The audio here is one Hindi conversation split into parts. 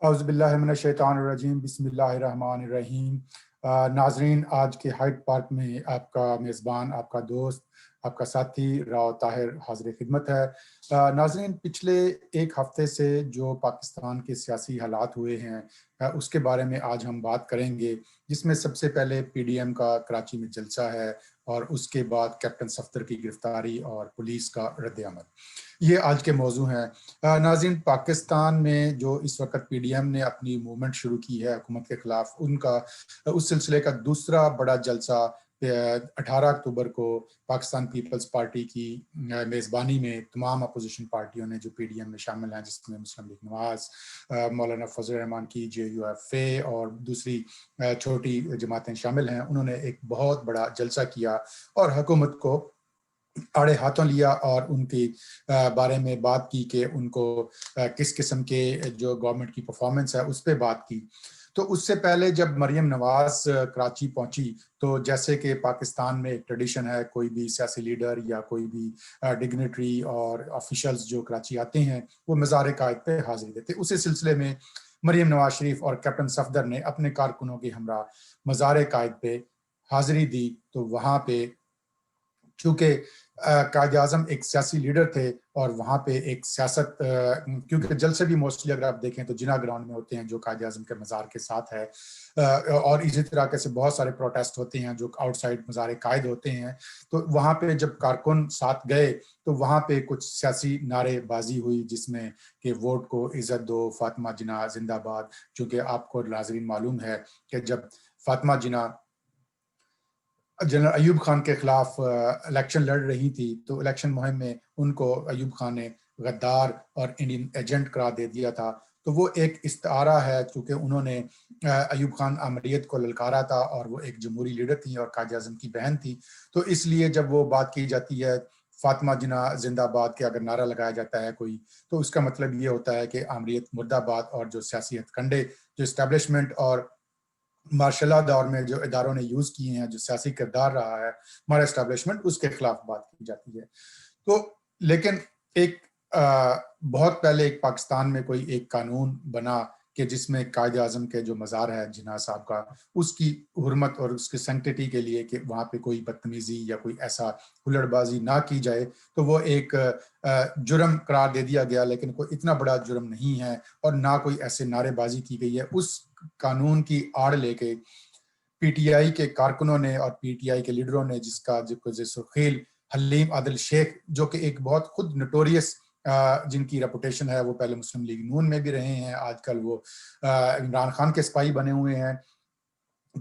औज़ुबिल्लाहिमिनश्शैतानिर्रजीम बिस्मिल्लाहिर्रहमानिर्रहीम। नाजरीन, आज के हाइड पार्क में आपका मेज़बान, आपका दोस्त, आपका साथी राव ताहिर हाज़िर खिदमत है। नाजरीन, पिछले एक हफ्ते से जो पाकिस्तान के सियासी हालात हुए हैं, उसके बारे में आज हम बात करेंगे, जिसमें सबसे पहले पीडीएम का कराची में जलसा है और उसके बाद कैप्टन सफदर की गिरफ्तारी और पुलिस का रद्द-ए-अमल। ये आज के मौजू हैं। नाज़रीन, पाकिस्तान में जो इस वक्त पीडीएम ने अपनी मूवमेंट शुरू की है हुकूमत के खिलाफ, उनका उस सिलसिले का दूसरा बड़ा जलसा 18 अक्टूबर को पाकिस्तान पीपल्स पार्टी की मेज़बानी में तमाम अपोजिशन पार्टियों ने जो पीडीएम में शामिल हैं, जिसमें मुस्लिम लीग नवाज, मौलाना फजल रहमान की JUFA और दूसरी छोटी जमातें शामिल हैं, उन्होंने एक बहुत बड़ा जलसा किया और हुकूमत को आड़े हाथों लिया और उनकी बारे में बात की कि उनको किस किस्म के जो गवर्नमेंट की परफॉर्मेंस है उस पर बात की। तो उससे पहले जब मरियम नवाज कराची पहुंची, तो जैसे कि पाकिस्तान में एक ट्रेडिशन है, कोई भी सियासी लीडर या कोई भी डिग्नेटरी और ऑफिशियल्स जो कराची आते हैं वो मज़ार कायद पे हाजिरी देते। उसी सिलसिले में मरियम नवाज शरीफ और कैप्टन सफदर ने अपने कारकुनों के हमरा मज़ार कायद पे हाजिरी दी। तो वहाँ पे चूंकि कायद-ए-आज़म एक सियासी लीडर थे और वहाँ पे एक सियासत, क्योंकि जलसे भी मोस्टली अगर आप देखें तो जिना ग्राउंड में होते हैं जो कायद-ए-आज़म के मज़ार के साथ है, और इसी तरह से बहुत सारे प्रोटेस्ट होते हैं जो आउटसाइड मज़ार कायद होते हैं। तो वहाँ पे जब कारकुन साथ गए तो वहाँ पे कुछ सियासी नारेबाजी हुई, जिसमें कि वोट को इज्जत दो, फातिमा जिन्ना जिंदाबाद। चूंकि आपको नाज़रीन मालूम है कि जब फातिमा जिन्ना जनरल अयूब खान के खिलाफ इलेक्शन लड़ रही थी, तो इलेक्शन मुहिम में उनको अयूब खान ने गद्दार और इंडियन एजेंट करार दे दिया था। तो वो एक इस्तारा है, चूंकि उन्होंने अयूब खान आमरीयत को ललकारा था और वो एक जमहूरी लीडर थी और कायद-ए-आज़म की बहन थी। तो इसलिए जब वो बात की जाती है फातिमा जिन्ना जिंदाबाद के अगर नारा लगाया जाता है कोई, तो उसका मतलब ये होता है कि आमरीयत मुर्दाबाद। और जो सियासी हथकंडे जो इस्टेब्लिशमेंट और मार्शल लॉ दौर में जो इदारों ने यूज किए हैं, जो सियासी किरदार रहा है हमारा एस्टेब्लिशमेंट, उसके खिलाफ बात की जाती है। तो लेकिन एक बहुत पहले एक पाकिस्तान में कोई एक कानून बना कि जिसमें कायद आजम के जो मज़ार है जिन्ना साहब का, उसकी हुर्मत और उसकी सैंक्टिटी के लिए कि वहाँ पे कोई बदतमीजी या कोई ऐसा हुल्लड़बाजी ना की जाए, तो वो एक जुर्म करार दे दिया गया। लेकिन कोई इतना बड़ा जुर्म नहीं है और ना कोई ऐसे नारेबाजी की गई है। उस कानून की आड़ लेके पीटीआई के कारकुनों ने और पीटीआई के लीडरों ने, जिसका सुखील हलीम आदिल शेख, जो कि एक बहुत खुद नोटोरियस जिनकी रेपुटेशन है, वो पहले मुस्लिम लीग नून में भी रहे हैं, आजकल वो इमरान खान के सिपाही बने हुए हैं।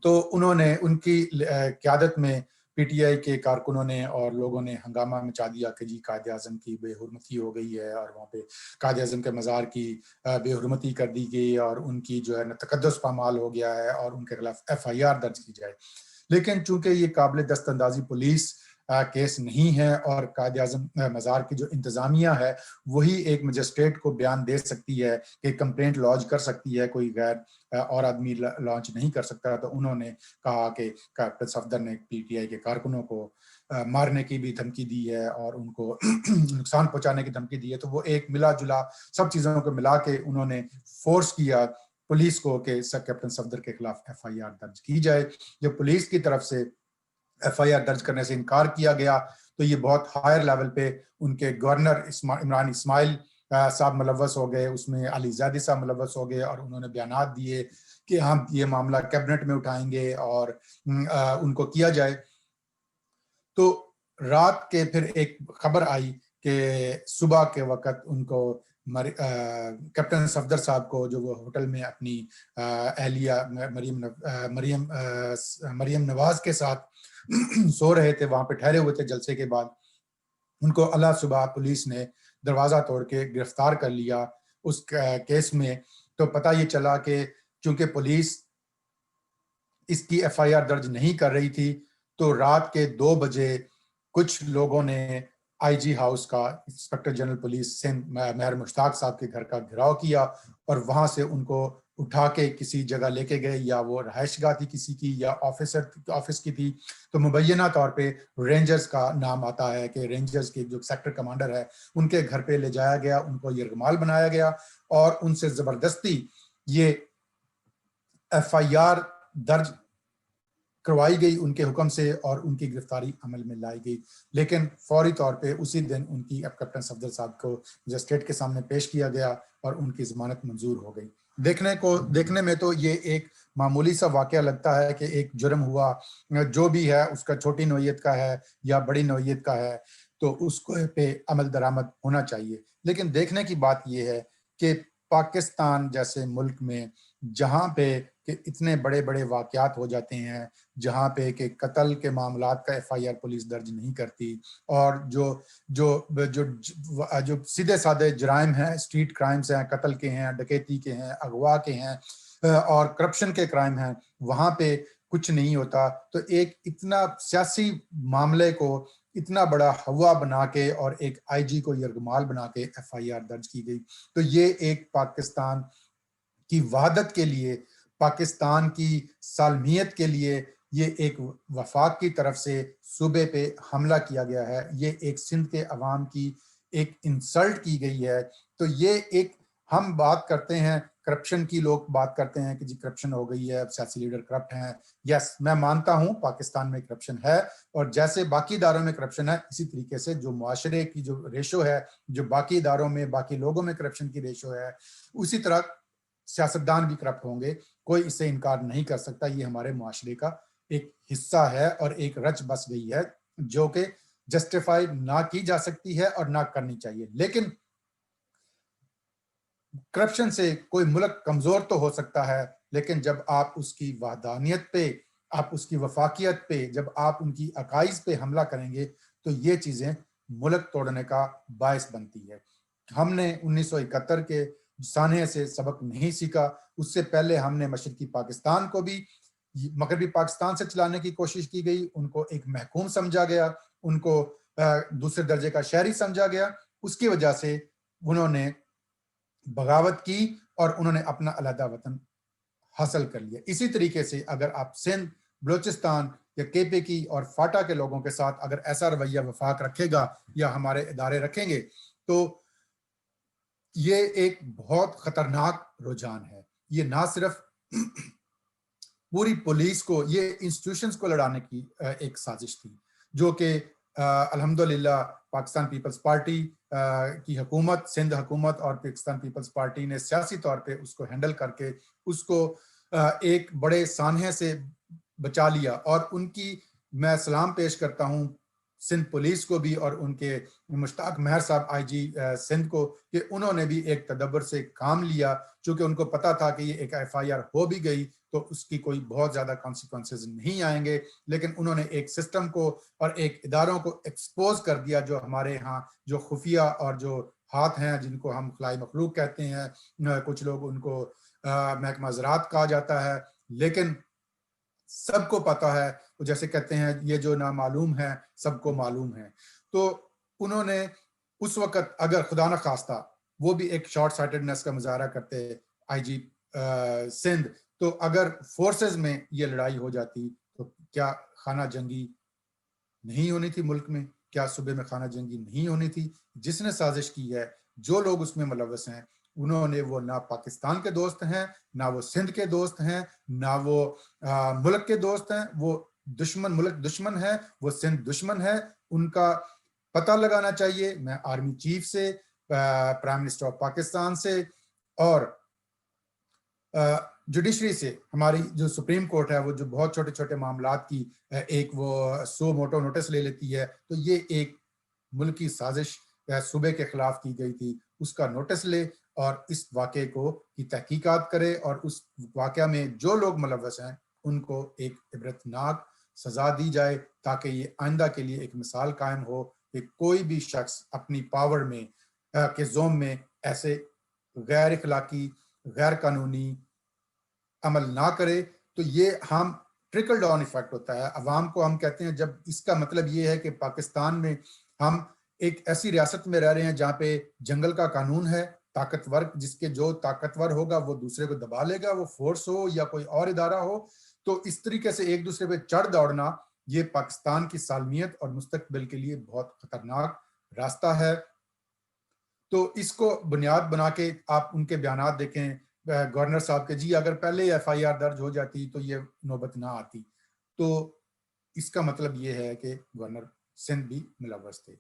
तो उन्होंने उनकी क़यादत में पीटीआई के कारकुनों ने और लोगों ने हंगामा मचा दिया कि जी कायद-ए-आज़म की बेहुरमती हो गई है और वहाँ पे कायद-ए-आज़म के मज़ार की बेहुरमती कर दी गई और उनकी जो है ना तकद्दुस पामाल हो गया है और उनके खिलाफ एफआईआर दर्ज की जाए। लेकिन चूंकि ये काबिल दस्तअंदाजी पुलिस केस नहीं है और कायद-ए-आज़म मज़ार की जो इंतजामिया है वही एक मजिस्ट्रेट को बयान दे सकती है कि कंप्लेंट लॉन्च कर सकती है, कोई गैर और आदमी लॉन्च नहीं कर सकता। तो उन्होंने कहा कि कैप्टन सफदर ने पीटीआई के कारकुनों को मारने की भी धमकी दी है और उनको नुकसान पहुंचाने की धमकी दी है। तो वो एक मिला जुला सब चीजों को मिला के उन्होंने फोर्स किया पुलिस को कि कैप्टन सफदर के खिलाफ एफआईआर दर्ज की जाए। जब पुलिस की तरफ से एफआईआर दर्ज करने से इनकार किया गया, तो ये बहुत हायर लेवल पे उनके गवर्नर इमरान इस्माइल साहब मुलव्वस हो गए, उसमें अली ज़ैदी साहब मुलव्वस हो गए और उन्होंने बयानात दिए कि हम ये मामला कैबिनेट में उठाएंगे और उनको किया जाए। तो रात के फिर एक खबर आई कि सुबह के वक्त उनको कैप्टन सफदर साहब को, जो वो होटल में अपनी अहलिया मरियम नवाज के साथ सो रहे थे, वहां पे ठहरे हुए थे जलसे के बाद, उनको अला सुबह पुलिस ने दरवाजा तोड़ के गिरफ्तार कर लिया उस केस में। तो पता ये चला कि चूंकि पुलिस इसकी एफआईआर दर्ज नहीं कर रही थी, तो रात के 2 बजे कुछ लोगों ने आईजी हाउस का, इंस्पेक्टर जनरल पुलिस सिंध मेहर मुश्ताक साहब के घर का घेराव किया और वहां से उनको उठा के किसी जगह लेके गए, या वो रहायशगाह थी किसी की या ऑफिस की थी। तो मुबैना तौर पे रेंजर्स का नाम आता है कि रेंजर्स के जो सेक्टर कमांडर है उनके घर पे ले जाया गया, उनको यरगमाल बनाया गया और उनसे जबरदस्ती ये FIR दर्ज करवाई गई उनके हुक्म से और उनकी गिरफ्तारी अमल में लाई गई, लेकिन फौरी तौर पे उसी दिन उनकी कैप्टन सफदर साहब को मजिस्ट्रेट के सामने पेश किया गया और उनकी जमानत मंजूर हो गई। देखने में तो ये एक मामूली सा वाकया लगता है कि एक जुर्म हुआ, जो भी है उसका छोटी नौयत का है या बड़ी नौयत का है, तो उसको पे अमल दरामद होना चाहिए। लेकिन देखने की बात यह है कि पाकिस्तान जैसे मुल्क में जहाँ पे कि इतने बड़े बड़े वाकयात हो जाते हैं, जहाँ पे कि कत्ल के मामलात का FIR पुलिस दर्ज नहीं करती, और जो जो जो जो सीधे साधे जराइम हैं, स्ट्रीट क्राइम्स हैं, कत्ल के हैं, डकैती के हैं, अगवा के हैं और करप्शन के क्राइम हैं, वहाँ पे कुछ नहीं होता। तो एक इतना सियासी मामले को इतना बड़ा हवा बना के और एक IG को यरगमाल बना के FIR दर्ज की गई। तो ये एक पाकिस्तान की वहादत के लिए, पाकिस्तान की सालमियत के लिए ये एक वफाक की तरफ से सूबे पे हमला किया गया है। ये एक सिंध के अवाम की एक इंसल्ट की गई है। तो ये एक, हम बात करते हैं करप्शन की, लोग बात करते हैं कि जी करप्शन हो गई है, सियासी लीडर करप्ट हैं। यस, मैं मानता हूं पाकिस्तान में करप्शन है, और जैसे बाकी इदारों में करप्शन है, इसी तरीके से जो मुआशरे की जो रेशो है, जो बाकी इदारों में बाकी लोगों में करप्शन की रेशो है, उसी तरह सियासतदान भी करप्ट होंगे। कोई इससे इनकार नहीं कर सकता। ये हमारे मुआशरे का एक हिस्सा है और एक रच बस गई है जो कि जस्टिफाई ना की जा सकती है और ना करनी चाहिए। लेकिन करप्शन से कोई मुल्क कमजोर तो हो सकता है, लेकिन जब आप उसकी वहदानियत पे, आप उसकी वफाकियत पे, जब आप उनकी अकाइज पे हमला करेंगे, तो ये चीजें मुल्क तोड़ने का बायस बनती है। हमने 1971 के सानहे से सबक नहीं सीखा। उससे पहले हमने मशरकी पाकिस्तान को भी मगरबी पाकिस्तान से चलाने की कोशिश की गई। उनको एक महकूम समझा गया, उनको दूसरे दर्जे का शहरी समझा गया। उसकी वजह से उन्होंने बगावत की और उन्होंने अपना अलहदा वतन हासिल कर लिया। इसी तरीके से अगर आप सिंध, बलोचिस्तान या KP की और फाटा के लोगों के साथ अगर ऐसा रवैया वफाक रखेगा या हमारे इदारे रखेंगे, तो ये एक बहुत खतरनाक रुझान है। ये ना सिर्फ पूरी पुलिस को, ये इंस्टीट्यूशंस को लड़ाने की एक साजिश थी, जो कि अल्हम्दुलिल्लाह पाकिस्तान पीपल्स पार्टी की हुकूमत, सिंध हुकूमत और पाकिस्तान पीपल्स पार्टी ने सियासी तौर पे उसको हैंडल करके उसको एक बड़े सानहे से बचा लिया। और उनकी मैं सलाम पेश करता हूँ सिंध पुलिस को भी और उनके मुश्ताक महर साहब IG सिंध को, कि उन्होंने भी एक तदब्बर से काम लिया। चूंकि उनको पता था कि ये एक FIR हो भी गई तो उसकी कोई बहुत ज्यादा कॉन्सिक्वेंसेज नहीं आएंगे, लेकिन उन्होंने एक सिस्टम को और एक इदारों को एक्सपोज कर दिया, जो हमारे यहाँ जो खुफिया और जो हाथ हैं, जिनको हम खलाई मखलूक कहते हैं, कुछ लोग उनको महकमा ज़राअत कहा जाता है, लेकिन सबको पता है, तो जैसे कहते हैं ये जो ना मालूम है सबको मालूम है। तो उन्होंने उस वक्त अगर खुदा न खास्ता वो भी एक शॉर्ट साइटेडनेस का मुजाहरा करते IG सिंध, तो अगर फोर्सेस में ये लड़ाई हो जाती तो क्या खाना जंगी नहीं होनी थी मुल्क में? क्या सूबे में खाना जंगी नहीं होनी थी? जिसने साजिश की है, जो लोग उसमें मुलव्वस हैं, उन्होंने, वो ना पाकिस्तान के दोस्त हैं, ना वो सिंध के दोस्त हैं, ना वो मुल्क के दोस्त हैं। वो दुश्मन, मुल्क दुश्मन है, वो सिंध दुश्मन है। उनका पता लगाना चाहिए। मैं आर्मी चीफ से, प्राइम मिनिस्टर ऑफ पाकिस्तान से और जुडिशरी से, हमारी जो सुप्रीम कोर्ट है, वो जो बहुत छोटे छोटे मामलात की एक वो सो मोटो नोटिस ले लेती है, तो ये एक मुल्की साजिश सूबे के खिलाफ की गई थी, उसका नोटिस ले और इस वाक़े को की तहकीकात करे और उस वाक़या में जो लोग मुलव्वस हैं उनको एक इबरतनाक सजा दी जाए, ताकि ये आइंदा के लिए एक मिसाल कायम हो कि कोई भी शख्स अपनी पावर में के जोम में ऐसे गैर इखलाकी, गैर कानूनी अमल ना करे। तो ये हम ट्रिकल डाउन इफेक्ट होता है अवाम को, हम कहते हैं जब, इसका मतलब ये है कि पाकिस्तान में हम एक ऐसी रियासत में रह रहे हैं जहाँ पे जंगल का कानून है, ताकतवर, जिसके जो ताकतवर होगा वो दूसरे को दबा लेगा, वो फोर्स हो या कोई और इदारा हो। तो इस तरीके से एक दूसरे पे चढ़ दौड़ना, ये पाकिस्तान की सालमियत और मुस्तकबिल के लिए बहुत खतरनाक रास्ता है। तो इसको बुनियाद बना के आप उनके बयानात देखें, गवर्नर साहब के जी अगर पहले एफआईआर दर्ज हो जाती तो ये नौबत ना आती। तो इसका मतलब ये है कि गवर्नर सिंध भी मुलव्वस थे।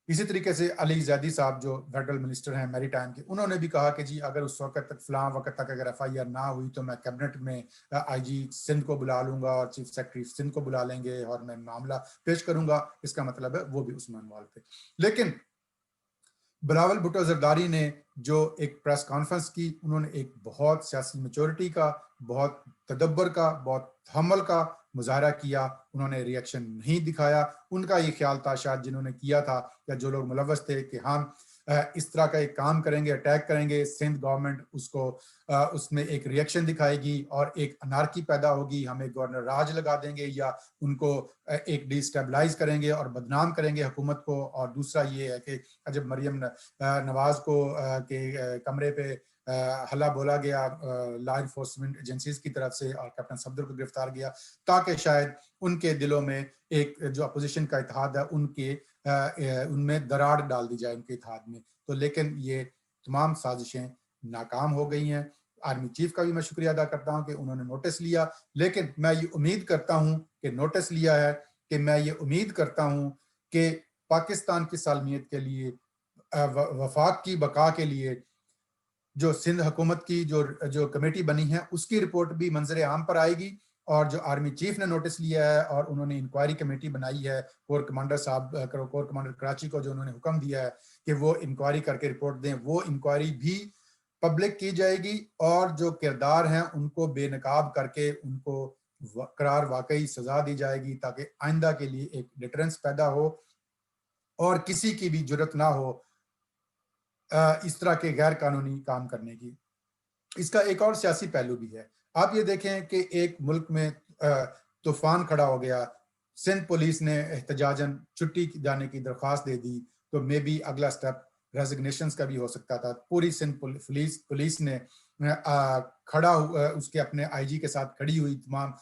इसी तरीके से अली जैदी साहब जो फेडरल मिनिस्टर हैं मैरी टाइम के, उन्होंने भी कहा कि जी अगर उस वक्त तक फलां वक्त तक अगर एफआईआर ना हुई तो मैं कैबिनेट में आईजी सिंध को बुला लूंगा और चीफ सेक्रेटरी सिंध को बुला लेंगे और मैं मामला पेश करूंगा। इसका मतलब है वो भी उसमें इन्वॉल्व थे। लेकिन बिलावल भुट्टो जरदारी ने जो एक प्रेस कॉन्फ्रेंस की, उन्होंने एक बहुत सियासी मैच्योरिटी का, बहुत तदब्बर का, बहुत तहम्मुल का मुजाहरा किया। उन्होंने रिएक्शन नहीं दिखाया। उनका ये ख्याल था शायद जिन्होंने किया था या जो लोग मुलव्वस थे कि हम इस तरह का एक काम करेंगे, अटैक करेंगे, सिंध गवर्नमेंट उसको उसमें एक रिएक्शन दिखाएगी और एक अनारकी पैदा होगी, हम एक गवर्नर राज लगा देंगे या उनको एक डिस्टेबलाइज करेंगे और बदनाम करेंगे हुकूमत को। और दूसरा ये है कि जब मरियम नवाज को के कमरे पे हल्ला बोला गया लॉ इन्फोर्समेंट एजेंसीज की तरफ से और कैप्टन सफदर को गिरफ्तार किया ताकि शायद उनके दिलों में एक जो अपोजिशन का इत्तेहाद है उनके उनमें दरार डाल दी जाए उनके इत्तेहाद में। तो लेकिन ये तमाम साजिशें नाकाम हो गई हैं। आर्मी चीफ का भी मैं शुक्रिया अदा करता हूं कि उन्होंने नोटिस लिया। लेकिन मैं ये उम्मीद करता हूं कि नोटिस लिया है कि मैं ये उम्मीद करता हूं कि पाकिस्तान की सालमियत के लिए, वफाक की बका के लिए जो सिंध हुकूमत की जो जो कमेटी बनी है उसकी रिपोर्ट भी मंजर आम पर आएगी। और जो आर्मी चीफ ने नोटिस लिया है और उन्होंने इंक्वायरी कमेटी बनाई है, कोर कमांडर साहब, कोर कमांडर कराची को जो उन्होंने हुक्म दिया है कि वो इंक्वायरी करके रिपोर्ट दें, वो इंक्वायरी भी पब्लिक की जाएगी और जो किरदार हैं उनको बेनकाब करके उनको करार वाकई सजा दी जाएगी ताकि आइंदा के लिए एक डिटरेंस पैदा हो और किसी की भी जरूरत ना हो इस तरह के गैर कानूनी काम करने की। इसका एक और सियासी पहलू भी है। आप ये देखें कि एक मुल्क में तूफान खड़ा हो गया, सिंध पुलिस ने एहतजाजन छुट्टी जाने की दरख्वास्त दे दी, तो मे बी अगला स्टेप रेजिग्नेशन का भी हो सकता था। पूरी सिंध पुलिस ने खड़ा उसके अपने आईजी के साथ खड़ी हुई तमाम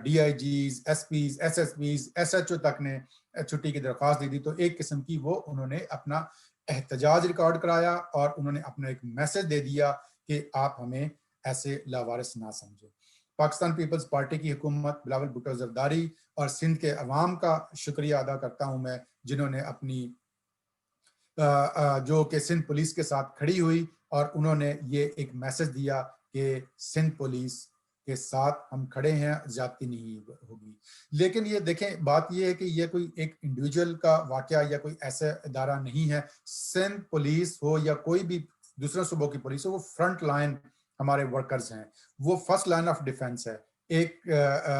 डीआईजीज, एसपीज, एसएसपीज, एसएचओ तक ने छुट्टी की दरख्वास्त दे दी। तो एक किस्म की वो उन्होंने अपना एहतजाज रिकॉर्ड कराया और उन्होंने अपना एक मैसेज दे दिया कि आप हमें ऐसे लावारिस ना समझें। पाकिस्तान पीपल्स पार्टी की हुकूमत, बिलावल भुट्टो जरदारी और सिंध के अवाम का शुक्रिया अदा करता हूं मैं, जिन्होंने अपनी जो कि सिंध पुलिस के साथ खड़ी हुई और उन्होंने ये एक मैसेज दिया कि सिंध पुलिस के साथ हम खड़े हैं, ज्यादती नहीं होगी। लेकिन ये देखें, बात ये है कि ये कोई एक इंडिविजुअल का वाकया या कोई ऐसा इदारा नहीं है। सिंध पुलिस हो या कोई भी दूसरे सूबों की पुलिस हो, वो फ्रंट लाइन हमारे वर्कर्स हैं, वो फर्स्ट लाइन ऑफ डिफेंस है। एक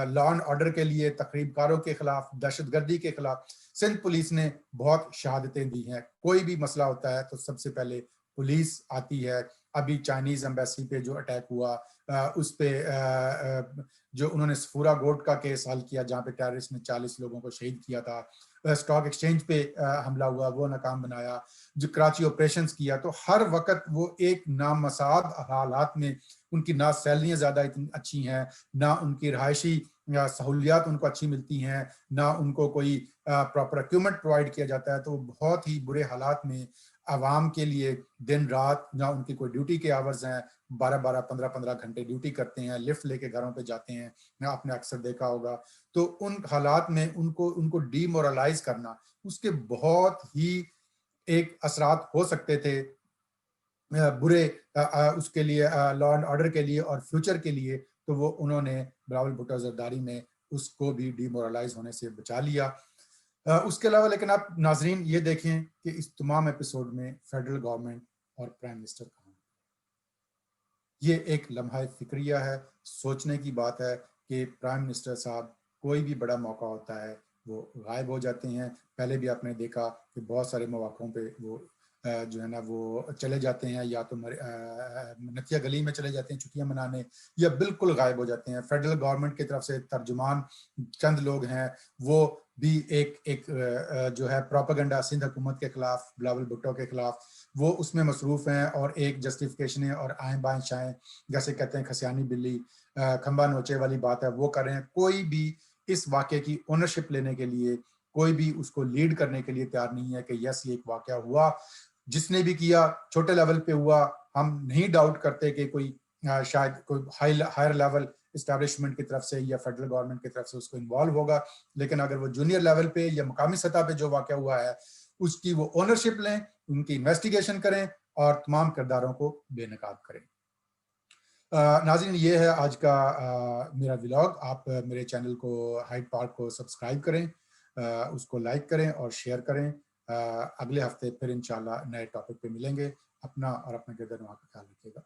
लॉ एंड ऑर्डर के लिए, तकरीबकारों के खिलाफ, दहशतगर्दी के खिलाफ सिंध पुलिस ने बहुत शहादतें दी हैं। कोई भी मसला होता है तो सबसे पहले पुलिस आती है। अभी चाइनीज एम्बेसी पे जो अटैक हुआ उस पे जो उन्होंने सफूरा गोट का केस हल किया जहाँ पे टेररिस्ट ने 40 लोगों को शहीद किया था। स्टॉक एक्सचेंज पे हमला हुआ, वो नाकाम बनाया। जो कराची ऑपरेशंस किया, तो हर वक्त वो एक नामसाद हालात में, उनकी ना सैलरियाँ ज़्यादा इतनी अच्छी हैं, ना उनकी रहायशी सहूलियात उनको अच्छी मिलती हैं, ना उनको कोई प्रॉपर इक्विपमेंट प्रोवाइड किया जाता है। तो वो बहुत ही बुरे हालात में आवाम के लिए दिन रात, ना उनकी कोई ड्यूटी के आवर्स हैं, 12-12, 15-15 घंटे ड्यूटी करते हैं, लिफ्ट लेके घरों पे जाते हैं, आपने अक्सर देखा होगा। तो उन हालात में उनको उनको डीमोरलाइज करना, उसके बहुत ही एक असरात हो सकते थे बुरे उसके लिए, लॉ एंड ऑर्डर के लिए और फ्यूचर के लिए। तो वो उन्होंने, बिलावल भुट्टो जरदारी ने उसको भी डीमोरलाइज होने से बचा लिया। उसके अलावा लेकिन आप नाजरीन ये देखें कि इस तमाम एपिसोड में फेडरल गवर्नमेंट और प्राइम मिनिस्टर कहाँ, ये एक लम्हा फिक्रिया है, सोचने की बात है कि प्राइम मिनिस्टर साहब कोई भी बड़ा मौका होता है वो गायब हो जाते हैं। पहले भी आपने देखा कि बहुत सारे मौक़ों पे वो जो है ना वो चले जाते हैं, या तो नथिया गली में चले जाते हैं छुट्टियां मनाने, या बिल्कुल गायब हो जाते हैं। फेडरल गवर्नमेंट की तरफ से तर्जुमान चंद लोग हैं, वो भी एक एक जो है प्रोपेगेंडा सिंध हुकूमत के खिलाफ, बिलावल भुट्टो के खिलाफ, वो उसमें मसरूफ़ हैं और एक जस्टिफिकेशन है और आएँ बाएँ शाएँ, जैसे कहते हैं खसियानी बिल्ली खंबा नोचे वाली बात है, वो कर रहे हैं। कोई भी इस वाक़े की ओनरशिप लेने के लिए, कोई भी उसको लीड करने के लिए तैयार नहीं है कि यस ये एक वाक़या हुआ, जिसने भी किया छोटे लेवल पे हुआ। हम नहीं डाउट करते कि कोई शायद कोई हायर लेवल इस्टेब्लिशमेंट की तरफ से या फेडरल गवर्नमेंट की तरफ से उसको इन्वॉल्व होगा, लेकिन अगर वो जूनियर लेवल पे या मकामी सतह पे जो वाक़या हुआ है उसकी वो ओनरशिप लें, उनकी इन्वेस्टिगेशन करें और तमाम किरदारों को बेनकाब करें। नाज़रीन, ये है आज का मेरा व्लॉग। आप मेरे चैनल को हाइड पार्क को सब्सक्राइब करें, उसको लाइक करें और शेयर करें। अगले हफ्ते फिर इंशाल्लाह नए टॉपिक पे मिलेंगे। अपना और अपने गिरदनवा का ख्याल रखिएगा।